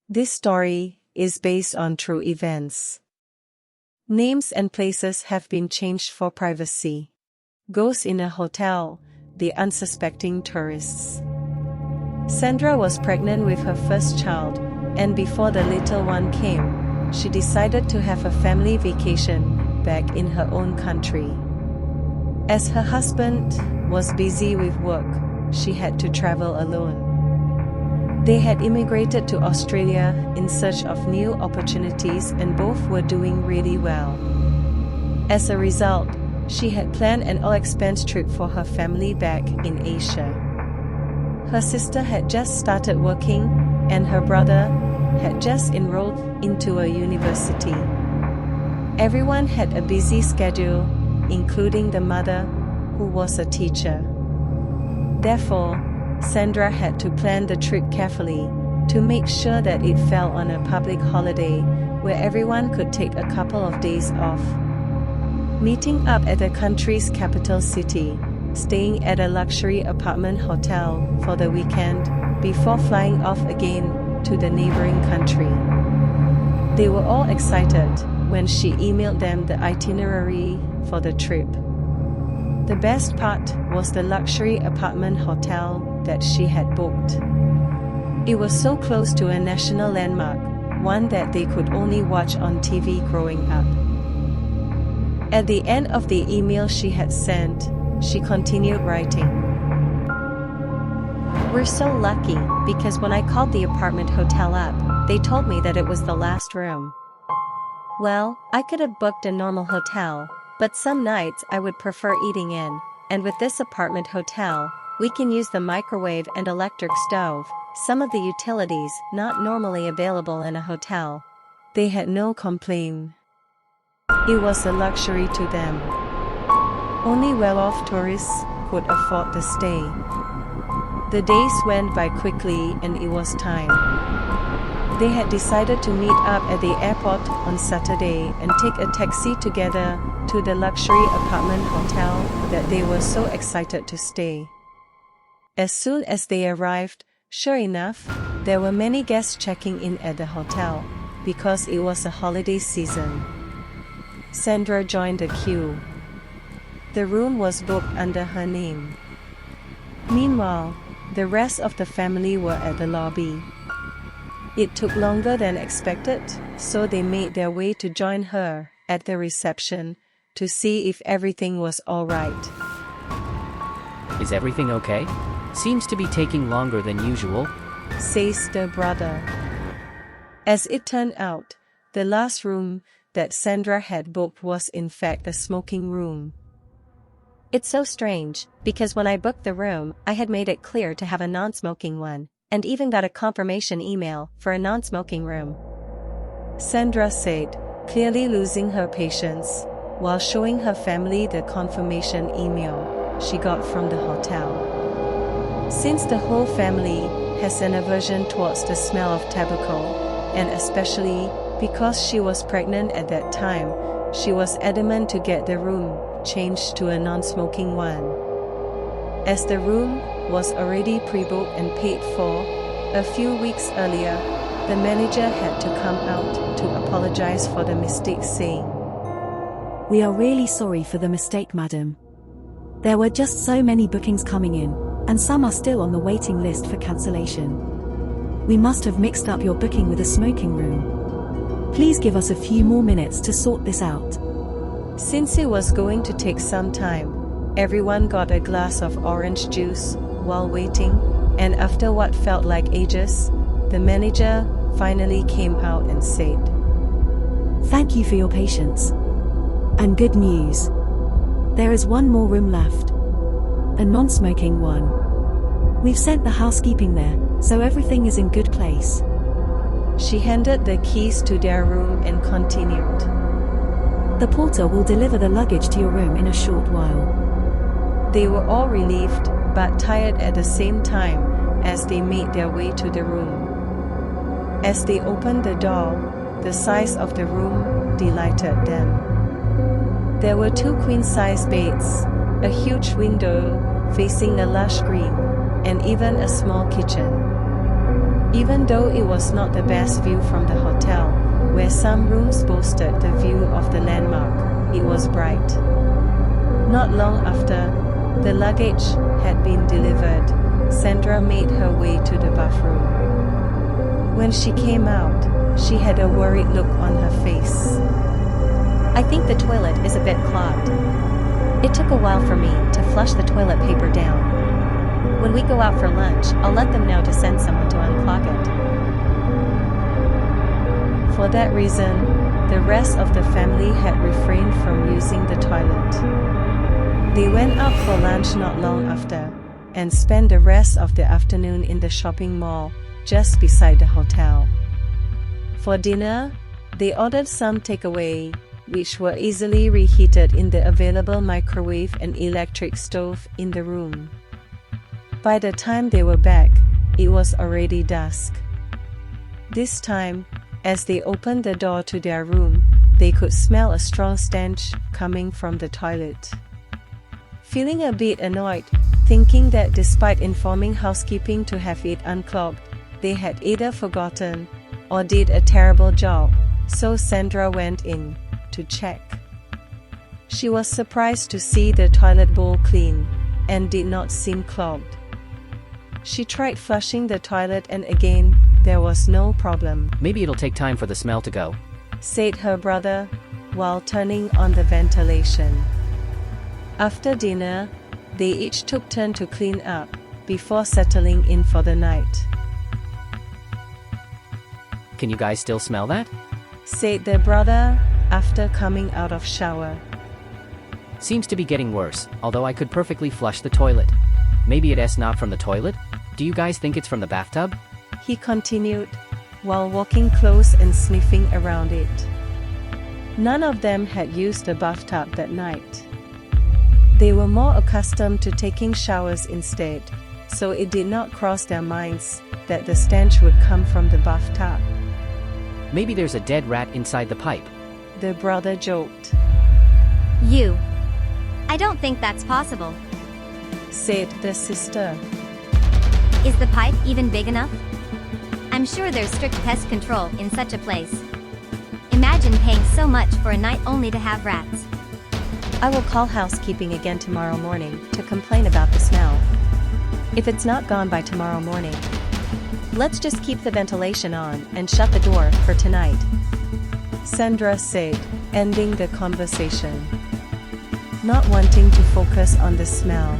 This story is based on true events. Names and places have been changed for privacy. Ghosts in a hotel, the unsuspecting tourists. Sandra was pregnant with her first child, and before the little one came, she decided to have a family vacation back in her own country. As her husband was busy with work, she had to travel alone. They had immigrated to Australia in search of new opportunities, and both were doing really well. As a result, she had planned an all-expense trip for her family back in Asia. Her sister had just started working, and her brother had just enrolled into a university. Everyone had a busy schedule, including the mother, who was a teacher. Therefore, Sandra had to plan the trip carefully, to make sure that it fell on a public holiday, where everyone could take a couple of days off. Meeting up at the country's capital city, staying at a luxury apartment hotel for the weekend, before flying off again to the neighboring country. They were all excited when she emailed them the itinerary for the trip. The best part was the luxury apartment hotel that she had booked. It was so close to a national landmark, one that they could only watch on TV growing up. At the end of the email she had sent, she continued writing. "We're so lucky, because when I called the apartment hotel up, they told me that it was the last room. Well, I could have booked a normal hotel, but some nights I would prefer eating in, and with this apartment hotel, we can use the microwave and electric stove, some of the utilities not normally available in a hotel." They had no complaint. It was a luxury to them. Only well-off tourists could afford the stay. The days went by quickly, and it was time. They had decided to meet up at the airport on Saturday and take a taxi together to the luxury apartment hotel that they were so excited to stay. As soon as they arrived, sure enough, there were many guests checking in at the hotel, because it was a holiday season. Sandra joined the queue. The room was booked under her name. Meanwhile, the rest of the family were at the lobby. It took longer than expected, so they made their way to join her at the reception to see if everything was all right. "Is everything okay? Seems to be taking longer than usual," says the brother. As it turned out, the last room that Sandra had booked was in fact a smoking room. "It's so strange, because when I booked the room, I had made it clear to have a non-smoking one, and even got a confirmation email for a non-smoking room," Sandra said, clearly losing her patience, while showing her family the confirmation email she got from the hotel. Since the whole family has an aversion towards the smell of tobacco, and especially because she was pregnant at that time, she was adamant to get the room changed to a non-smoking one. As the room was already pre-booked and paid for, a few weeks earlier, the manager had to come out to apologize for the mistake, saying, "We are really sorry for the mistake, madam. There were just so many bookings coming in, and some are still on the waiting list for cancellation. We must have mixed up your booking with a smoking room. Please give us a few more minutes to sort this out." Since it was going to take some time, everyone got a glass of orange juice while waiting, and after what felt like ages, the manager finally came out and said, "Thank you for your patience. And good news. There is one more room left. A non-smoking one. We've sent the housekeeping there, so everything is in good place." She handed the keys to their room and continued, "The porter will deliver the luggage to your room in a short while." They were all relieved, but tired at the same time, as they made their way to the room. As they opened the door, the size of the room delighted them. There were 2 queen-size beds, a huge window facing a lush green, and even a small kitchen. Even though it was not the best view from the hotel, where some rooms boasted the view of the landmark, it was bright. Not long after the luggage had been delivered, Sandra made her way to the bathroom. When she came out, she had a worried look on her face. I think the toilet is a bit clogged. It took a while for me to flush the toilet paper down. When we go out for lunch, I'll let them know to send someone to unclog it. For that reason, the rest of the family had refrained from using the toilet. They went out for lunch not long after, and spent the rest of the afternoon in the shopping mall just beside the hotel. For dinner, they ordered some takeaway, which were easily reheated in the available microwave and electric stove in the room. By the time they were back, it was already dusk. This time, as they opened the door to their room, they could smell a strong stench coming from the toilet. Feeling a bit annoyed, thinking that despite informing housekeeping to have it unclogged, they had either forgotten or did a terrible job, so Sandra went in to check. She was surprised to see the toilet bowl clean and did not seem clogged. She tried flushing the toilet and again, there was no problem. Maybe it'll take time for the smell to go, said her brother, while turning on the ventilation. After dinner, they each took turn to clean up, before settling in for the night. Can you guys still smell that? Said the brother, after coming out of shower. Seems to be getting worse, although I could perfectly flush the toilet. Maybe it's not from the toilet? Do you guys think it's from the bathtub? He continued, while walking close and sniffing around it. None of them had used the bathtub that night. They were more accustomed to taking showers instead, so it did not cross their minds that the stench would come from the bathtub. Maybe there's a dead rat inside the pipe, the brother joked. I don't think that's possible, said the sister. Is the pipe even big enough? I'm sure there's strict pest control in such a place. Imagine paying so much for a night only to have rats. I will call housekeeping again tomorrow morning to complain about the smell. If it's not gone by tomorrow morning, let's just keep the ventilation on and shut the door for tonight, Sandra said, ending the conversation. Not wanting to focus on the smell.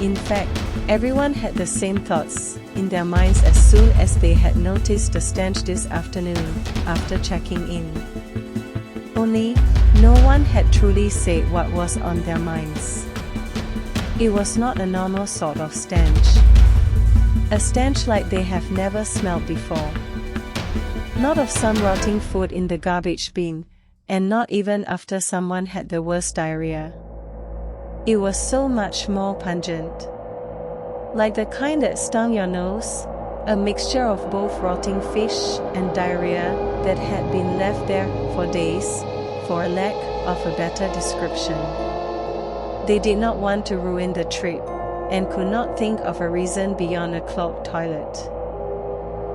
In fact, everyone had the same thoughts in their minds as soon as they had noticed the stench this afternoon after checking in. Only, no one had truly said what was on their minds. It was not a normal sort of stench. A stench like they have never smelled before. Not of some rotting food in the garbage bin, and not even after someone had the worst diarrhea. It was so much more pungent. Like the kind that stung your nose, a mixture of both rotting fish and diarrhea that had been left there for days, for a lack of a better description. They did not want to ruin the trip, and could not think of a reason beyond a clogged toilet.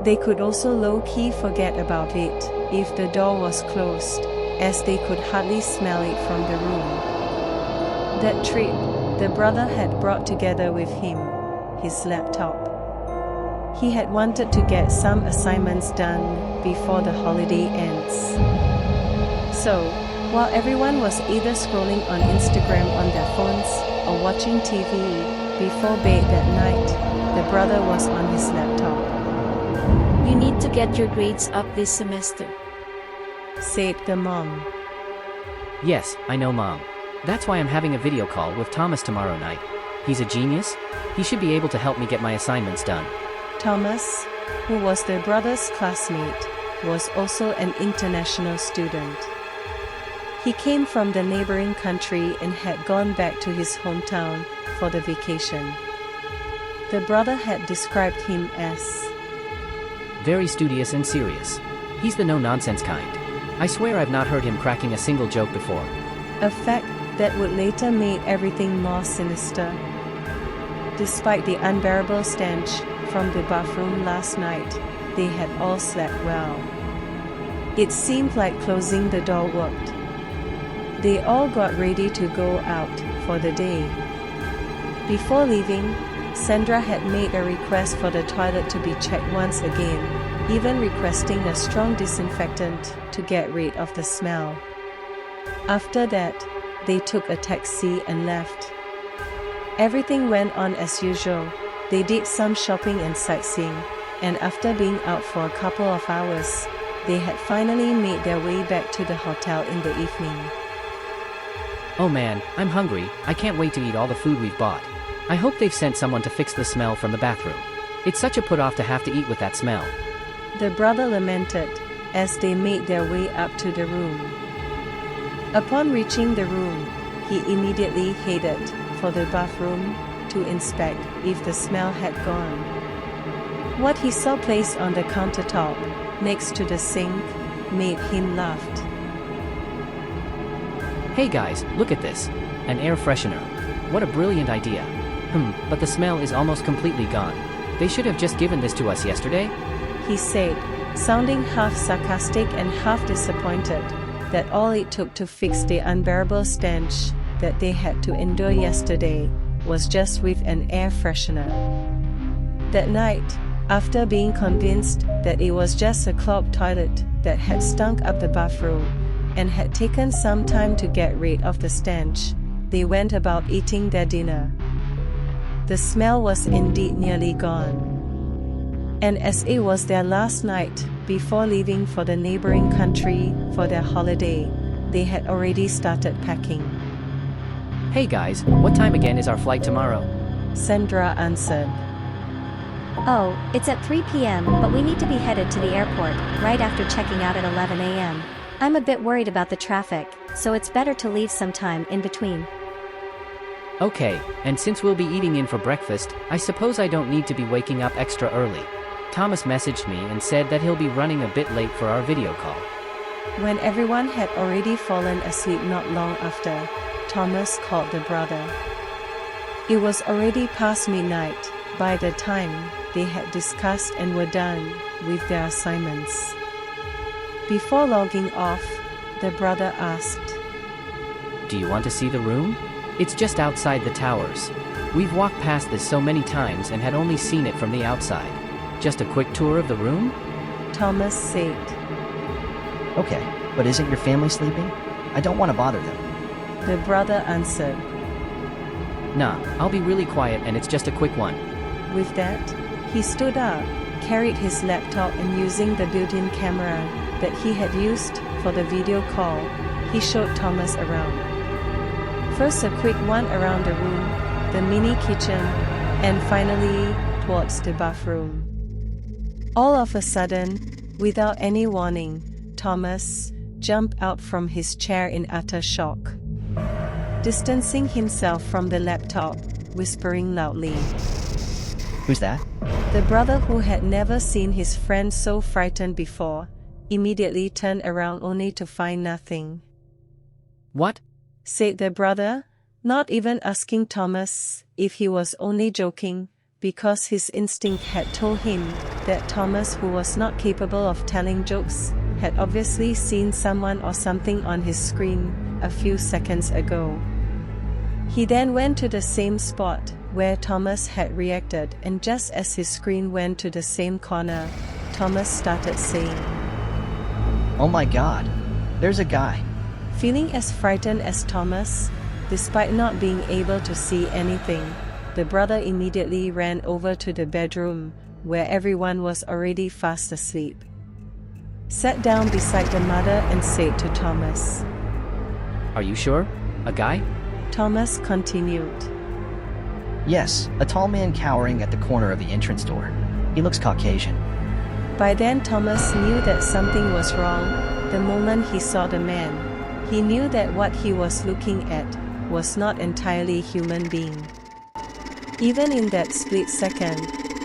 They could also low-key forget about it if the door was closed, as they could hardly smell it from the room. That trip, the brother had brought together with him his laptop. He had wanted to get some assignments done before the holiday ends. So, while everyone was either scrolling on Instagram on their phones or watching TV before bed that night, the brother was on his laptop. You need to get your grades up this semester, said the mom. Yes, I know, Mom. That's why I'm having a video call with Thomas tomorrow night. He's a genius. He should be able to help me get my assignments done. Thomas, who was the brother's classmate, was also an international student. He came from the neighboring country and had gone back to his hometown for the vacation. The brother had described him as very studious and serious. He's the no-nonsense kind. I swear I've not heard him cracking a single joke before. A fact that would later make everything more sinister. Despite the unbearable stench from the bathroom last night, they had all slept well. It seemed like closing the door worked. They all got ready to go out for the day. Before leaving, Sandra had made a request for the toilet to be checked once again, even requesting a strong disinfectant to get rid of the smell. After that, they took a taxi and left. Everything went on as usual. They did some shopping and sightseeing, and after being out for a couple of hours, they had finally made their way back to the hotel in the evening. Oh man, I'm hungry, I can't wait to eat all the food we've bought. I hope they've sent someone to fix the smell from the bathroom. It's such a put-off to have to eat with that smell. The brother lamented as they made their way up to the room. Upon reaching the room, he immediately headed for the bathroom to inspect if the smell had gone. What he saw placed on the countertop next to the sink made him laugh. Hey guys, look at this. An air freshener. What a brilliant idea. But the smell is almost completely gone. They should have just given this to us yesterday, he said, sounding half sarcastic and half disappointed that all it took to fix the unbearable stench that they had to endure yesterday was just with an air freshener. That night, after being convinced that it was just a clogged toilet that had stunk up the bathroom and had taken some time to get rid of the stench, they went about eating their dinner. The smell was indeed nearly gone. And as it was their last night before leaving for the neighboring country for their holiday, they had already started packing. Hey guys, what time again is our flight tomorrow? Sandra answered. Oh, it's at 3 p.m., but we need to be headed to the airport right after checking out at 11 a.m. I'm a bit worried about the traffic, so it's better to leave some time in between. Okay, and since we'll be eating in for breakfast, I suppose I don't need to be waking up extra early. Thomas messaged me and said that he'll be running a bit late for our video call. When everyone had already fallen asleep not long after, Thomas called the brother. It was already past midnight by the time they had discussed and were done with their assignments. Before logging off, the brother asked, Do you want to see the room? It's just outside the towers. We've walked past this so many times and had only seen it from the outside. Just a quick tour of the room? Thomas said. Okay, but isn't your family sleeping? I don't want to bother them. The brother answered. Nah, I'll be really quiet and it's just a quick one. With that, he stood up, carried his laptop and using the built-in camera that he had used for the video call, he showed Thomas around. First a quick one around the room, the mini kitchen, and finally towards the bathroom. All of a sudden, without any warning, Thomas jumped out from his chair in utter shock. Distancing himself from the laptop, whispering loudly. Who's that? The brother, who had never seen his friend so frightened before, immediately turned around only to find nothing. What? Said the brother, not even asking Thomas if he was only joking, because his instinct had told him that Thomas, who was not capable of telling jokes, had obviously seen someone or something on his screen a few seconds ago. He then went to the same spot where Thomas had reacted, and just as his screen went to the same corner, Thomas started saying, Oh my God, there's a guy. Feeling as frightened as Thomas, despite not being able to see anything, the brother immediately ran over to the bedroom, where everyone was already fast asleep. Sat down beside the mother and said to Thomas, Are you sure? A guy? Thomas continued. Yes, a tall man cowering at the corner of the entrance door. He looks Caucasian. By then Thomas knew that something was wrong. The moment he saw the man, he knew that what he was looking at was not entirely human being. Even in that split second,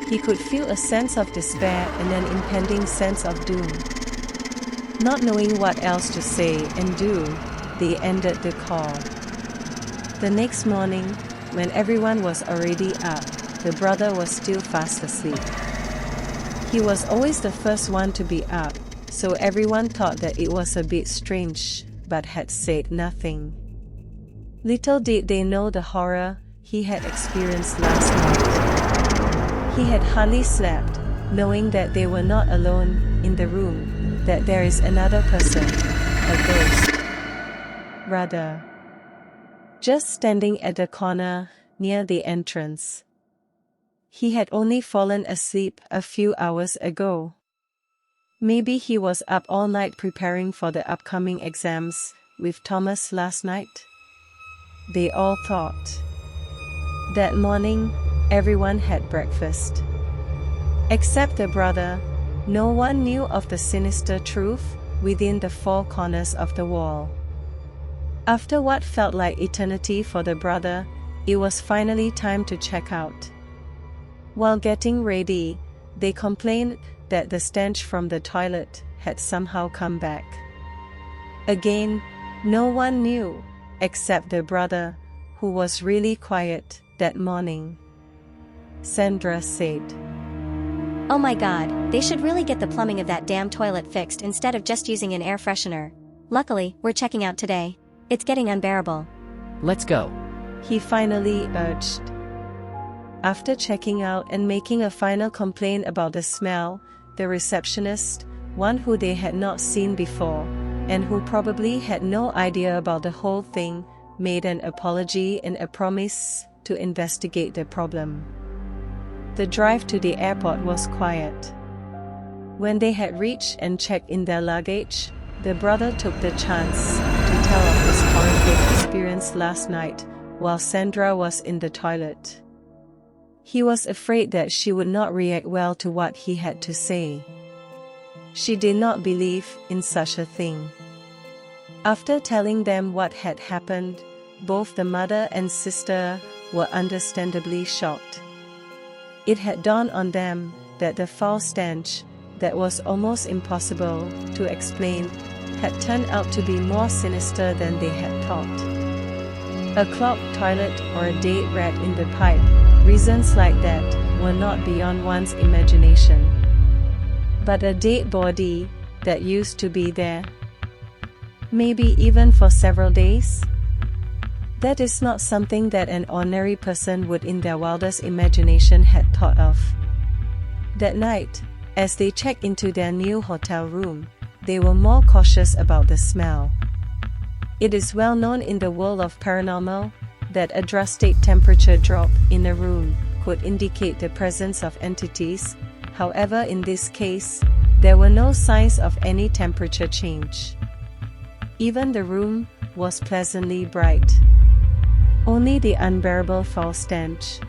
he could feel a sense of despair and an impending sense of doom. Not knowing what else to say and do, they ended the call. The next morning, when everyone was already up, the brother was still fast asleep. He was always the first one to be up, so everyone thought that it was a bit strange, but had said nothing. Little did they know the horror he had experienced last night. He had hardly slept, knowing that they were not alone in the room, that there is another person, a ghost. Rather, just standing at the corner, near the entrance. He had only fallen asleep a few hours ago. Maybe he was up all night preparing for the upcoming exams with Thomas last night. They all thought. That morning, everyone had breakfast. Except the brother, no one knew of the sinister truth within the four corners of the wall. After what felt like eternity for the brother, it was finally time to check out. While getting ready, they complained that the stench from the toilet had somehow come back. Again, no one knew, except the brother, who was really quiet that morning. Sandra said, "Oh my god, they should really get the plumbing of that damn toilet fixed instead of just using an air freshener. Luckily, we're checking out today. It's getting unbearable." Let's go. He finally urged. After checking out and making a final complaint about the smell, the receptionist, one who they had not seen before, and who probably had no idea about the whole thing, made an apology and a promise to investigate the problem. The drive to the airport was quiet. When they had reached and checked in their luggage, the brother took the chance to tell of his horrific experience last night while Sandra was in the toilet. He was afraid that she would not react well to what he had to say. She did not believe in such a thing. After telling them what had happened, both the mother and sister were understandably shocked. It had dawned on them that the foul stench, that was almost impossible to explain, had turned out to be more sinister than they had thought. A clogged toilet or a dead rat in the pipe, reasons like that were not beyond one's imagination. But a dead body that used to be there, maybe even for several days? That is not something that an ordinary person would in their wildest imagination had thought of. That night, as they checked into their new hotel room, they were more cautious about the smell. It is well known in the world of paranormal that a drastic temperature drop in a room could indicate the presence of entities. However, in this case, there were no signs of any temperature change. Even the room was pleasantly bright. Only the unbearable foul stench.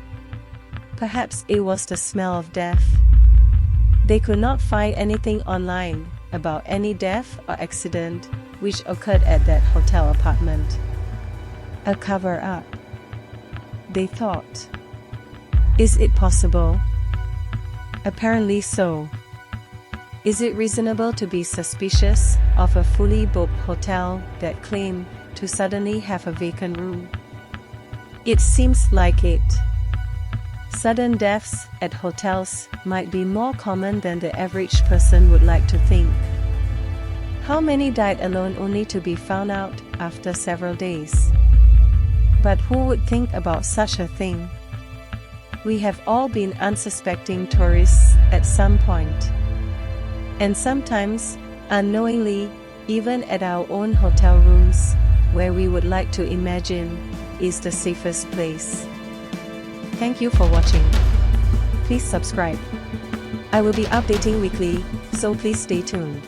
Perhaps it was the smell of death. They could not find anything online about any death or accident which occurred at that hotel apartment. A cover-up, they thought. Is it possible? Apparently so. Is it reasonable to be suspicious of a fully booked hotel that claimed to suddenly have a vacant room? It seems like it. Sudden deaths at hotels might be more common than the average person would like to think. How many died alone only to be found out after several days? But who would think about such a thing? We have all been unsuspecting tourists at some point. And sometimes, unknowingly, even at our own hotel rooms, where we would like to imagine is the safest place. Thank you for watching. Please subscribe. I will be updating weekly, so please stay tuned.